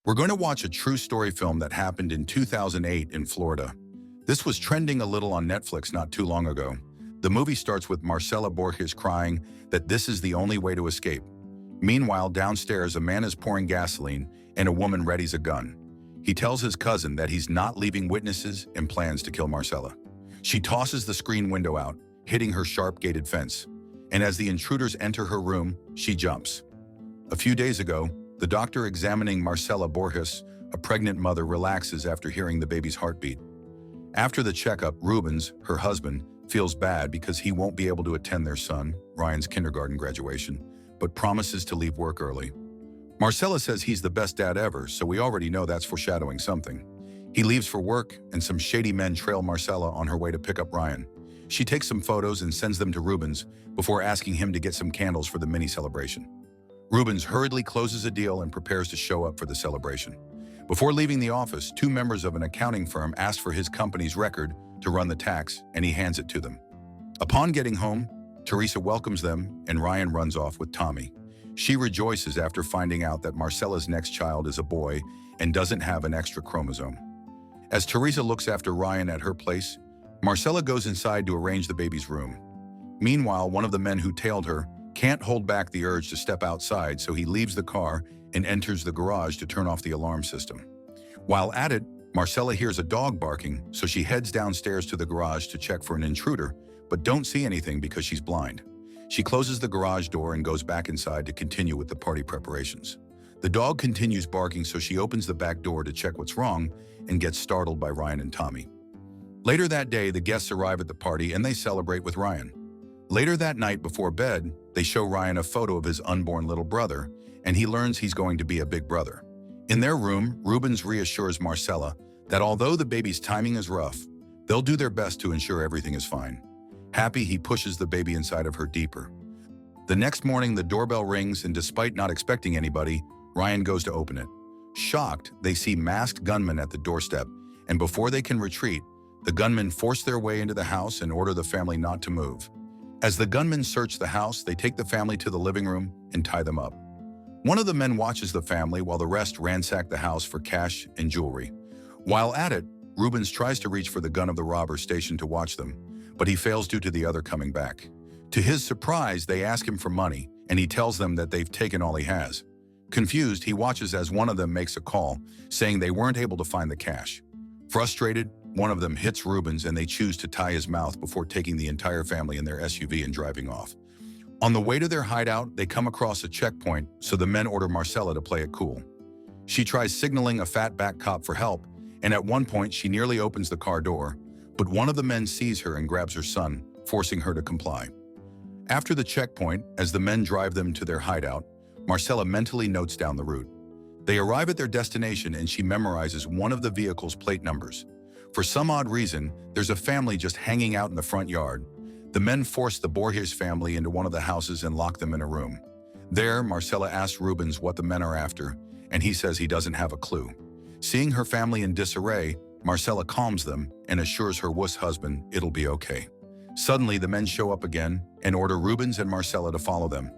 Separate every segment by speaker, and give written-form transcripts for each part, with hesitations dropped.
Speaker 1: We're going to watch a true story film that happened in 2008 in Florida. This was trending a little on Netflix not too long ago. The movie starts with Marcela Borges crying that this is the only way to escape. Meanwhile, downstairs, a man is pouring gasoline and a woman readies a gun. He tells his cousin that he's not leaving witnesses and plans to kill Marcela. She tosses the screen window out, hitting her sharp gated fence. And as the intruders enter her room, she jumps. A few days ago, the doctor examining Marcela Borges, a pregnant mother, relaxes after hearing the baby's heartbeat. After the checkup, Rubens, her husband, feels bad because he won't be able to attend their son, Ryan's kindergarten graduation, but promises to leave work early. Marcela says he's the best dad ever, so we already know that's foreshadowing something. He leaves for work, and some shady men trail Marcela on her way to pick up Ryan. She takes some photos and sends them to Rubens before asking him to get some candles for the mini celebration. Rubens hurriedly closes a deal and prepares to show up for the celebration. Before leaving the office, two members of an accounting firm ask for his company's record to run the tax, and he hands it to them. Upon getting home, Teresa welcomes them, and Ryan runs off with Tommy. She rejoices after finding out that Marcela's next child is a boy and doesn't have an extra chromosome. As Teresa looks after Ryan at her place, Marcela goes inside to arrange the baby's room. Meanwhile, one of the men who tailed her can't hold back the urge to step outside, so he leaves the car and enters the garage to turn off the alarm system. While at it, Marcela hears a dog barking, so she heads downstairs to the garage to check for an intruder, but don't see anything because she's blind. She closes the garage door and goes back inside to continue with the party preparations. The dog continues barking, so she opens the back door to check what's wrong and gets startled by Ryan and Tommy. Later that day, the guests arrive at the party and they celebrate with Ryan. Later that night before bed, they show Ryan a photo of his unborn little brother, and he learns he's going to be a big brother. In their room, Rubens reassures Marcela that although the baby's timing is rough, they'll do their best to ensure everything is fine. Happy, he pushes the baby inside of her deeper. The next morning, the doorbell rings, and despite not expecting anybody, Ryan goes to open it. Shocked, they see masked gunmen at the doorstep, and before they can retreat, the gunmen force their way into the house and order the family not to move. As the gunmen search the house, they take the family to the living room and tie them up. One of the men watches the family while the rest ransack the house for cash and jewelry. While at it, Rubens tries to reach for the gun of the robber stationed to watch them, but he fails due to the other coming back. To his surprise, they ask him for money, and he tells them that they've taken all he has. Confused, he watches as one of them makes a call, saying they weren't able to find the cash. Frustrated, one of them hits Rubens and they choose to tie his mouth before taking the entire family in their SUV and driving off. On the way to their hideout, they come across a checkpoint, so the men order Marcela to play it cool. She tries signaling a fatback cop for help, and at one point she nearly opens the car door, but one of the men sees her and grabs her son, forcing her to comply. After the checkpoint, as the men drive them to their hideout, Marcela mentally notes down the route. They arrive at their destination and she memorizes one of the vehicle's plate numbers. For some odd reason, there's a family just hanging out in the front yard. The men force the Borges family into one of the houses and lock them in a room. There, Marcela asks Rubens what the men are after, and he says he doesn't have a clue. Seeing her family in disarray, Marcela calms them and assures her wuss husband it'll be okay. Suddenly, the men show up again and order Rubens and Marcela to follow them.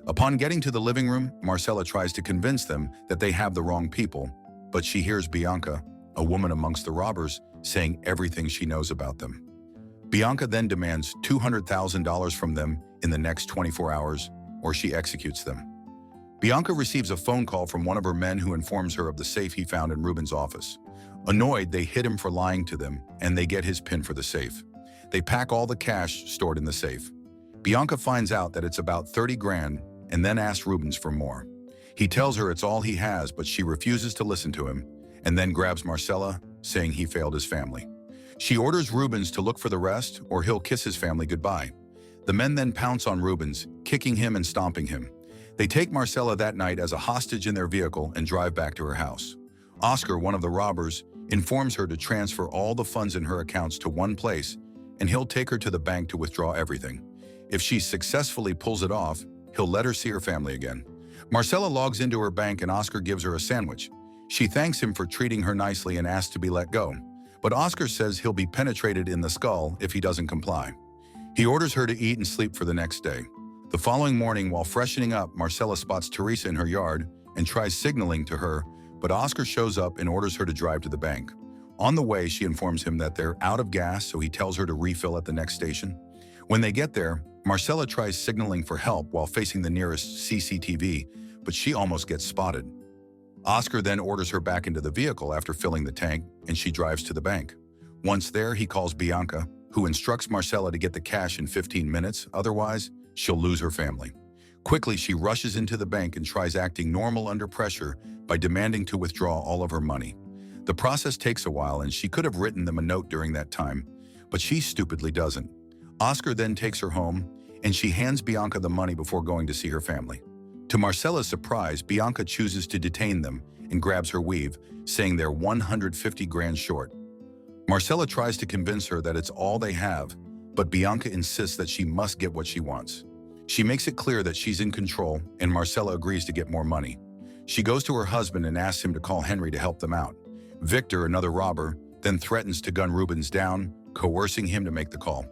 Speaker 1: Upon getting to the living room, Marcela tries to convince them that they have the wrong people, but she hears Bianca, a woman amongst the robbers, saying everything she knows about them. Bianca then demands $200,000 from them in the next 24 hours, or she executes them. Bianca receives a phone call from one of her men who informs her of the safe he found in Rubens' office. Annoyed, they hit him for lying to them, and they get his PIN for the safe. They pack all the cash stored in the safe. Bianca finds out that it's about 30 grand and then asks Rubens for more. He tells her it's all he has, but she refuses to listen to him, and then grabs Marcela, saying he failed his family. She orders Rubens to look for the rest, or he'll kiss his family goodbye. The men then pounce on Rubens, kicking him and stomping him. They take Marcela that night as a hostage in their vehicle and drive back to her house. Oscar, one of the robbers, informs her to transfer all the funds in her accounts to one place, and he'll take her to the bank to withdraw everything. If she successfully pulls it off, he'll let her see her family again. Marcela logs into her bank and Oscar gives her a sandwich. She thanks him for treating her nicely and asks to be let go, but Oscar says he'll be penetrated in the skull if he doesn't comply. He orders her to eat and sleep for the next day. The following morning, while freshening up, Marcela spots Teresa in her yard and tries signaling to her, but Oscar shows up and orders her to drive to the bank. On the way, she informs him that they're out of gas, so he tells her to refill at the next station. When they get there, Marcela tries signaling for help while facing the nearest CCTV, but she almost gets spotted. Oscar then orders her back into the vehicle after filling the tank, and she drives to the bank. Once there, he calls Bianca, who instructs Marcela to get the cash in 15 minutes, otherwise, she'll lose her family. Quickly, she rushes into the bank and tries acting normal under pressure by demanding to withdraw all of her money. The process takes a while, and she could have written them a note during that time, but she stupidly doesn't. Oscar then takes her home, and she hands Bianca the money before going to see her family. To Marcela's surprise, Bianca chooses to detain them and grabs her weave, saying they're 150 grand short. Marcela tries to convince her that it's all they have, but Bianca insists that she must get what she wants. She makes it clear that she's in control, and Marcela agrees to get more money. She goes to her husband and asks him to call Henry to help them out. Victor, another robber, then threatens to gun Rubens down, coercing him to make the call.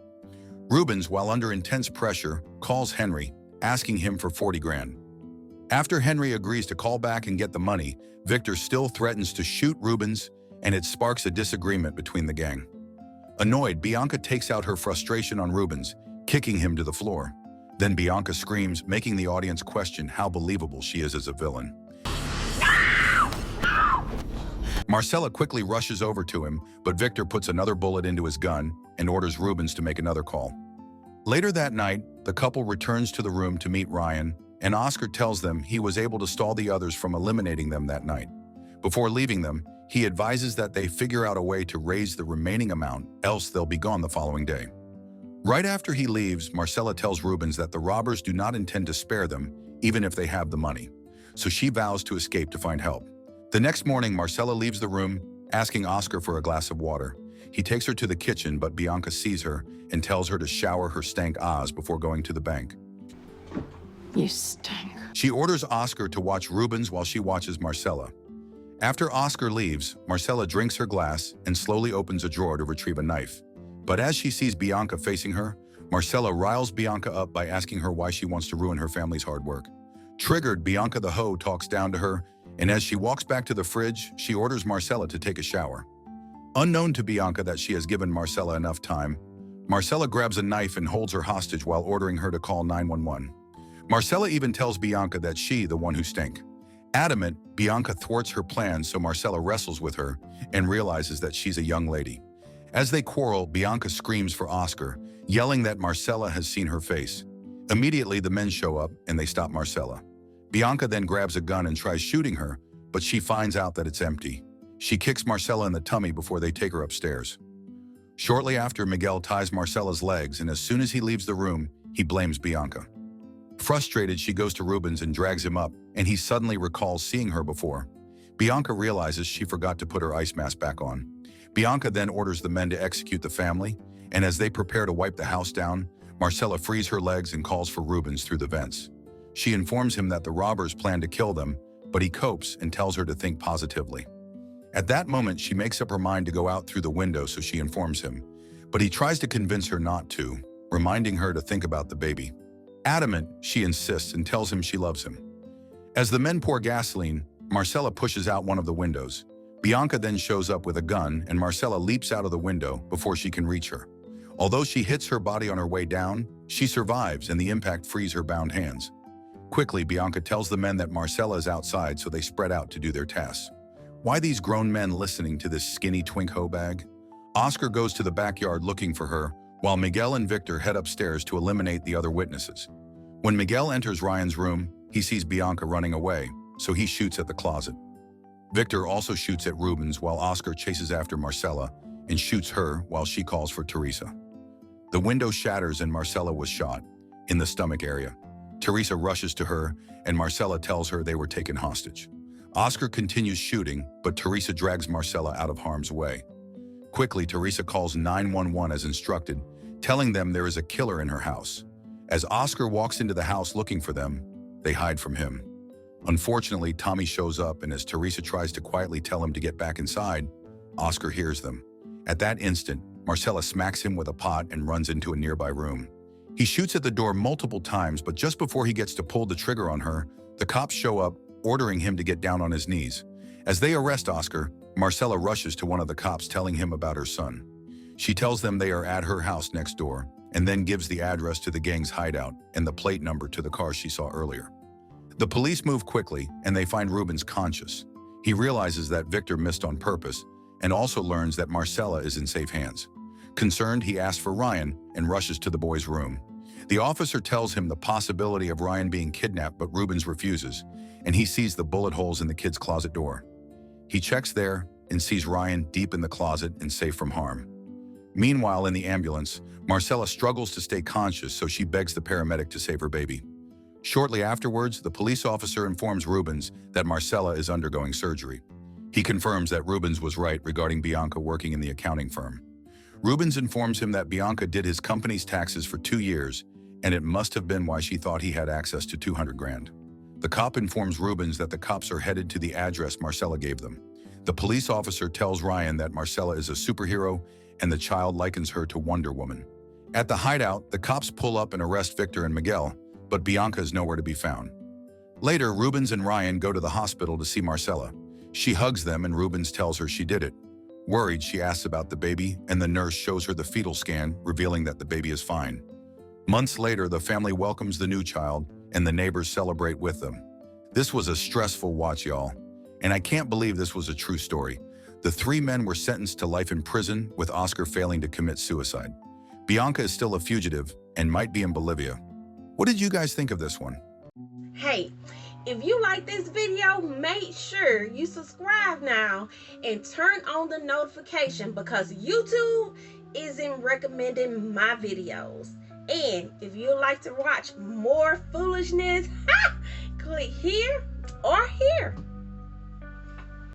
Speaker 1: Rubens, while under intense pressure, calls Henry, asking him for 40 grand. After Henry agrees to call back and get the money, Victor still threatens to shoot Rubens, and it sparks a disagreement between the gang. Annoyed, Bianca takes out her frustration on Rubens, kicking him to the floor. Then Bianca screams, making the audience question how believable she is as a villain. Marcela quickly rushes over to him, but Victor puts another bullet into his gun and orders Rubens to make another call. Later that night, the couple returns to the room to meet Ryan, and Oscar tells them he was able to stall the others from eliminating them that night. Before leaving them, he advises that they figure out a way to raise the remaining amount, else they'll be gone the following day. Right after he leaves, Marcela tells Rubens that the robbers do not intend to spare them, even if they have the money. So she vows to escape to find help. The next morning, Marcela leaves the room, asking Oscar for a glass of water. He takes her to the kitchen, but Bianca sees her and tells her to shower her stank ass before going to the bank.
Speaker 2: You stink.
Speaker 1: She orders Oscar to watch Rubens while she watches Marcela. After Oscar leaves, Marcela drinks her glass and slowly opens a drawer to retrieve a knife. But as she sees Bianca facing her, Marcela riles Bianca up by asking her why she wants to ruin her family's hard work. Triggered, Bianca the hoe talks down to her, and as she walks back to the fridge, she orders Marcela to take a shower. Unknown to Bianca that she has given Marcela enough time, Marcela grabs a knife and holds her hostage while ordering her to call 911. Marcela even tells Bianca that she, the one who stink. Adamant, Bianca thwarts her plans, so Marcela wrestles with her and realizes that she's a young lady. As they quarrel, Bianca screams for Oscar, yelling that Marcela has seen her face. Immediately, the men show up and they stop Marcela. Bianca then grabs a gun and tries shooting her, but she finds out that it's empty. She kicks Marcela in the tummy before they take her upstairs. Shortly after, Miguel ties Marcela's legs, and as soon as he leaves the room, he blames Bianca. Frustrated, she goes to Rubens and drags him up, and he suddenly recalls seeing her before. Bianca realizes she forgot to put her ice mask back on. Bianca then orders the men to execute the family, and as they prepare to wipe the house down, Marcela frees her legs and calls for Rubens through the vents. She informs him that the robbers plan to kill them, but he copes and tells her to think positively. At that moment, she makes up her mind to go out through the window, so she informs him, but he tries to convince her not to, reminding her to think about the baby. Adamant, she insists and tells him she loves him. As the men pour gasoline, Marcela pushes out one of the windows. Bianca then shows up with a gun, and Marcela leaps out of the window before she can reach her. Although she hits her body on her way down, she survives and the impact frees her bound hands. Quickly, Bianca tells the men that Marcela is outside, so they spread out to do their tasks. Why these grown men listening to this skinny twink hoe bag? Oscar goes to the backyard looking for her, while Miguel and Victor head upstairs to eliminate the other witnesses. When Miguel enters Ryan's room, he sees Bianca running away, so he shoots at the closet. Victor also shoots at Rubens while Oscar chases after Marcela and shoots her while she calls for Teresa. The window shatters and Marcela was shot in the stomach area. Teresa rushes to her, and Marcela tells her they were taken hostage. Oscar continues shooting, but Teresa drags Marcela out of harm's way. Quickly, Teresa calls 911 as instructed, telling them there is a killer in her house. As Oscar walks into the house looking for them, they hide from him. Unfortunately, Tommy shows up, and as Teresa tries to quietly tell him to get back inside, Oscar hears them. At that instant, Marcela smacks him with a pot and runs into a nearby room. He shoots at the door multiple times, but just before he gets to pull the trigger on her, the cops show up, ordering him to get down on his knees. As they arrest Oscar, Marcela rushes to one of the cops telling him about her son. She tells them they are at her house next door, and then gives the address to the gang's hideout and the plate number to the car she saw earlier. The police move quickly, and they find Rubens conscious. He realizes that Victor missed on purpose, and also learns that Marcela is in safe hands. Concerned, he asks for Ryan and rushes to the boy's room. The officer tells him the possibility of Ryan being kidnapped, but Rubens refuses, and he sees the bullet holes in the kid's closet door. He checks there and sees Ryan deep in the closet and safe from harm. Meanwhile, in the ambulance, Marcela struggles to stay conscious, so she begs the paramedic to save her baby. Shortly afterwards, the police officer informs Rubens that Marcela is undergoing surgery. He confirms that Rubens was right regarding Bianca working in the accounting firm. Rubens informs him that Bianca did his company's taxes for 2 years, and it must have been why she thought he had access to 200 grand. The cop informs Rubens that the cops are headed to the address Marcela gave them. The police officer tells Ryan that Marcela is a superhero, and the child likens her to Wonder Woman. At the hideout, the cops pull up and arrest Victor and Miguel, but Bianca is nowhere to be found. Later, Rubens and Ryan go to the hospital to see Marcela. She hugs them, and Rubens tells her she did it. Worried, she asks about the baby, and the nurse shows her the fetal scan, revealing that the baby is fine. Months later, the family welcomes the new child, and the neighbors celebrate with them. This was a stressful watch, y'all. And I can't believe this was a true story. The 3 men were sentenced to life in prison, with Oscar failing to commit suicide. Bianca is still a fugitive and might be in Bolivia. What did you guys think of this one?
Speaker 3: Hey, if you like this video, make sure you subscribe now and turn on the notification, because YouTube isn't recommending my videos. And if you'd like to watch more foolishness, click here or here.